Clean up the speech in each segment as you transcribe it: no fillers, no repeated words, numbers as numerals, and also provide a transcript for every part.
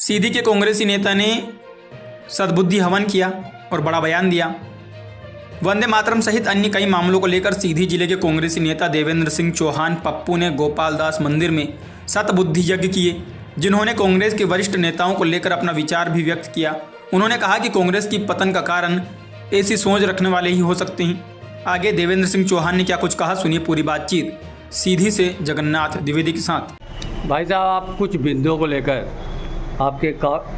सीधी के कांग्रेसी नेता ने सद्बुद्धि हवन किया और बड़ा बयान दिया। वंदे मातरम सहित अन्य कई मामलों को लेकर सीधी जिले के कांग्रेसी नेता देवेंद्र सिंह चौहान पप्पू ने गोपाल दास मंदिर में सतबुद्धि यज्ञ किए, जिन्होंने कांग्रेस के वरिष्ठ नेताओं को लेकर अपना विचार भी व्यक्त किया। उन्होंने कहा कि कांग्रेस की पतन का कारण ऐसी सोच रखने वाले ही हो सकते हैं। आगे देवेंद्र सिंह चौहान ने क्या कुछ कहा, सुनिए पूरी बातचीत सीधी से जगन्नाथ द्विवेदी के साथ। भाई साहब, आप कुछ बिंदुओं को लेकर आपके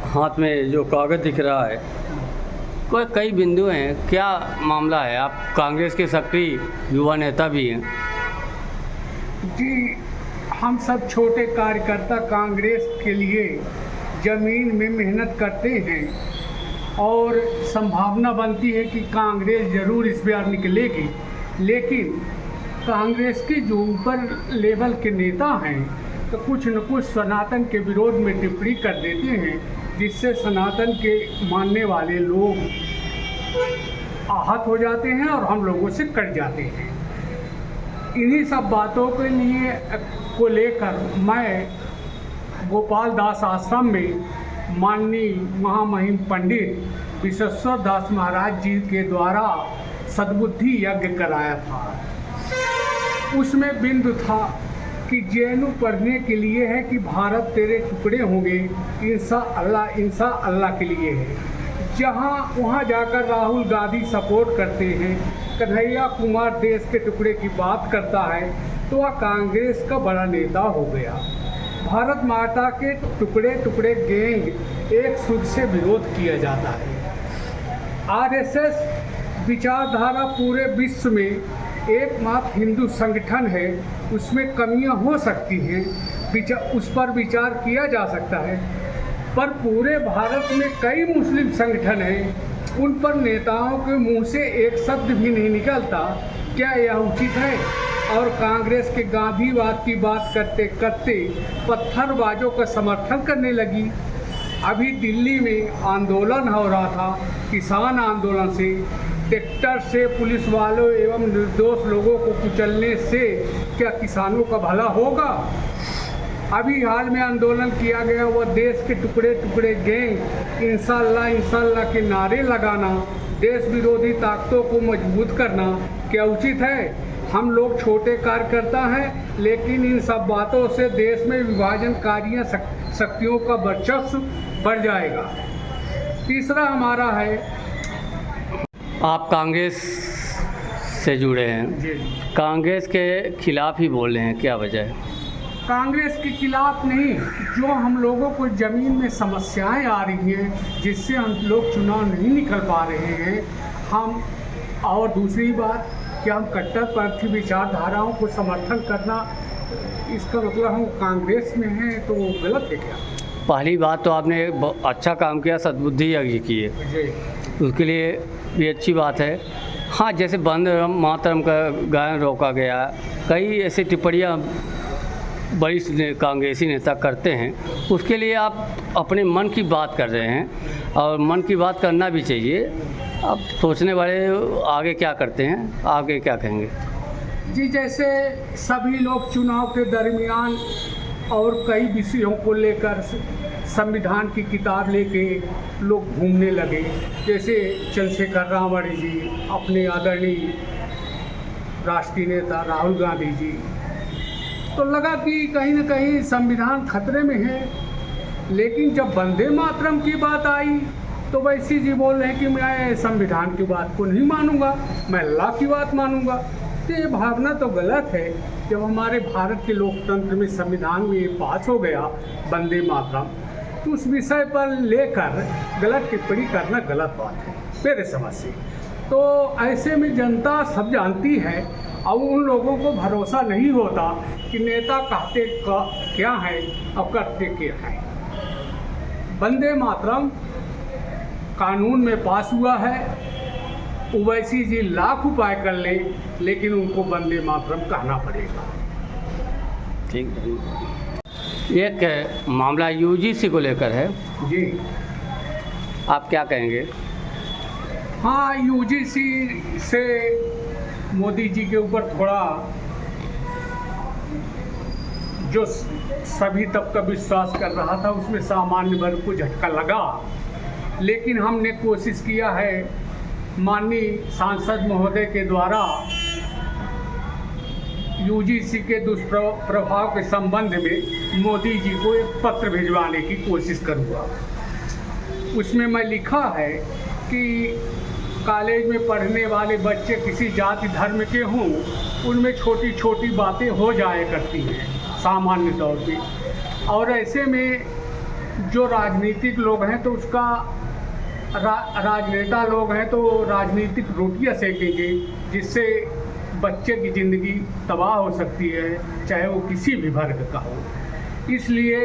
हाथ में जो कागज़ दिख रहा है, कई बिंदु हैं, क्या मामला है? आप कांग्रेस के सक्रिय युवा नेता भी हैं। जी, हम सब छोटे कार्यकर्ता कांग्रेस के लिए ज़मीन में मेहनत करते हैं और संभावना बनती है कि कांग्रेस ज़रूर इस बार निकलेगी, लेकिन कांग्रेस के जो ऊपर लेवल के नेता हैं तो कुछ न कुछ सनातन के विरोध में टिप्पणी कर देते हैं, जिससे सनातन के मानने वाले लोग आहत हो जाते हैं और हम लोगों से कट जाते हैं। इन्हीं सब बातों के लिए को लेकर मैं गोपाल दास आश्रम में माननीय महामहिम पंडित विश्वेश्वर दास महाराज जी के द्वारा सद्बुद्धि यज्ञ कराया था। उसमें बिंदु था कि जेनू पढ़ने के लिए है कि भारत तेरे टुकड़े होंगे, इंसा अल्लाह के लिए है। जहाँ वहाँ जाकर राहुल गांधी सपोर्ट करते हैं, कन्हैया कुमार देश के टुकड़े की बात करता है, तो वह कांग्रेस का बड़ा नेता हो गया। भारत माता के टुकड़े टुकड़े गैंग एक सुध से विरोध किया जाता है। आरएसएस विचारधारा पूरे विश्व में एकमात्र हिंदू संगठन है, उसमें कमियां हो सकती हैं, उस पर विचार किया जा सकता है, पर पूरे भारत में कई मुस्लिम संगठन हैं, उन पर नेताओं के मुंह से एक शब्द भी नहीं निकलता। क्या यह उचित है? और कांग्रेस के गांधीवाद की बात करते करते पत्थरबाजों का समर्थन करने लगी। अभी दिल्ली में आंदोलन हो रहा था, किसान आंदोलन से, ट्रैक्टर से पुलिस वालों एवं निर्दोष लोगों को कुचलने से क्या किसानों का भला होगा? अभी हाल में आंदोलन किया गया वह देश के टुकड़े टुकड़े गैंग इंशाअल्लाह के नारे लगाना, देश विरोधी ताकतों को मजबूत करना क्या उचित है? हम लोग छोटे कार्यकर्ता हैं, लेकिन इन सब बातों से देश में विभाजनकारी शक्तियों का वर्चस्व बढ़ जाएगा। तीसरा हमारा है, आप कांग्रेस से जुड़े हैं, कांग्रेस के खिलाफ ही बोल रहे हैं, क्या वजह है? कांग्रेस के खिलाफ नहीं, जो हम लोगों को ज़मीन में समस्याएं आ रही हैं, जिससे हम लोग चुनाव नहीं निकल पा रहे हैं हम। और दूसरी बात, कि हम कट्टरपंथी विचारधाराओं को समर्थन करना, इसका मतलब हम कांग्रेस में हैं तो वो गलत है क्या? पहली बात तो आपने अच्छा काम किया, सद्बुद्धि यज्ञ की है, उसके लिए भी अच्छी बात है। हाँ, जैसे वंदे मातरम का गायन रोका गया, कई ऐसी टिप्पणियाँ वरिष्ठ कांग्रेसी नेता करते हैं, उसके लिए आप अपने मन की बात कर रहे हैं और मन की बात करना भी चाहिए। अब सोचने वाले आगे क्या करते हैं, आगे क्या कहेंगे? जी, जैसे सभी लोग चुनाव के दरमियान और कई विषयों को लेकर संविधान की किताब लेके लोग घूमने लगे, जैसे चंद्रशेखर रावण जी, अपने आदरणीय राष्ट्रीय नेता राहुल गांधी जी, तो लगा कि कहीं न कहीं संविधान खतरे में है। लेकिन जब वंदे मातरम की बात आई तो वैसी जी बोल रहे हैं कि मैं संविधान की बात को नहीं मानूंगा, मैं अल्लाह की बात मानूंगा। तो ये भावना तो गलत है। जब हमारे भारत के लोकतंत्र में संविधान में ये पास हो गया वंदे मातरम, तो उस विषय पर लेकर गलत टिप्पणी करना गलत बात है मेरे समझ से। तो ऐसे में जनता सब जानती है और उन लोगों को भरोसा नहीं होता कि नेता कहते क्या है और करते क्या है। वंदे मातरम कानून में पास हुआ है, ओवैसी जी लाख उपाय कर ले, लेकिन उनको वंदे मातरम कहना पड़ेगा। ठीक है। एक मामला यूजीसी को लेकर है जी, आप क्या कहेंगे? हाँ, यूजीसी से मोदी जी के ऊपर थोड़ा जो सभी तबका विश्वास कर रहा था उसमें सामान्य वर्ग को झटका लगा। लेकिन हमने कोशिश किया है माननीय सांसद महोदय के द्वारा यूजीसी के दुष्प्रभाव के संबंध में मोदी जी को एक पत्र भिजवाने की कोशिश करूँगा। उसमें मैं लिखा है कि कॉलेज में पढ़ने वाले बच्चे किसी जाति धर्म के हों, उनमें छोटी छोटी बातें हो जाया करती हैं सामान्य तौर पे, और ऐसे में जो राजनीतिक लोग हैं तो उसका राजनेता लोग हैं तो राजनीतिक रोटियां सेकेंगे, जिससे बच्चे की ज़िंदगी तबाह हो सकती है, चाहे वो किसी भी वर्ग का हो। इसलिए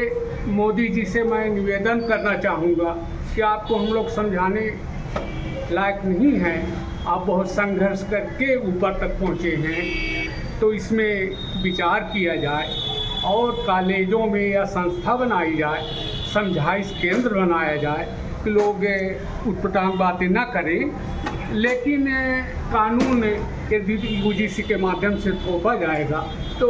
मोदी जी से मैं निवेदन करना चाहूँगा कि आपको हम लोग समझाने लायक नहीं हैं, आप बहुत संघर्ष करके ऊपर तक पहुँचे हैं, तो इसमें विचार किया जाए और कॉलेजों में या संस्था बनाई जाए, समझाइश केंद्र बनाया जाए कि लोग उटपटांग बातें ना करें। लेकिन कानून यदि यूजीसी के माध्यम से थोपा जाएगा तो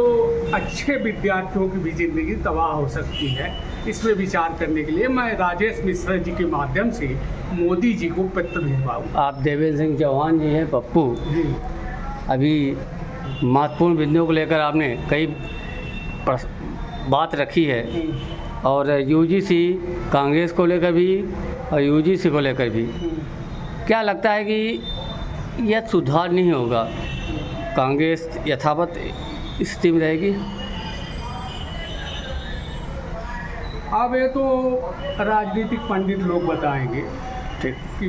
अच्छे विद्यार्थियों की भी ज़िंदगी तबाह हो सकती है। इसमें विचार करने के लिए मैं राजेश मिश्रा जी के माध्यम से मोदी जी को पत्र भिजवाऊँ। आप देवेंद्र सिंह चौहान जी हैं पप्पू, अभी महत्वपूर्ण बिंदुओं को लेकर आपने कई बात रखी है, और यूजीसी कांग्रेस को लेकर भी और यूजीसी को लेकर भी क्या लगता है कि यह सुधार नहीं होगा, कांग्रेस यथावत स्थिति में रहेगी? अब ये तो राजनीतिक पंडित लोग बताएंगे ठीक कि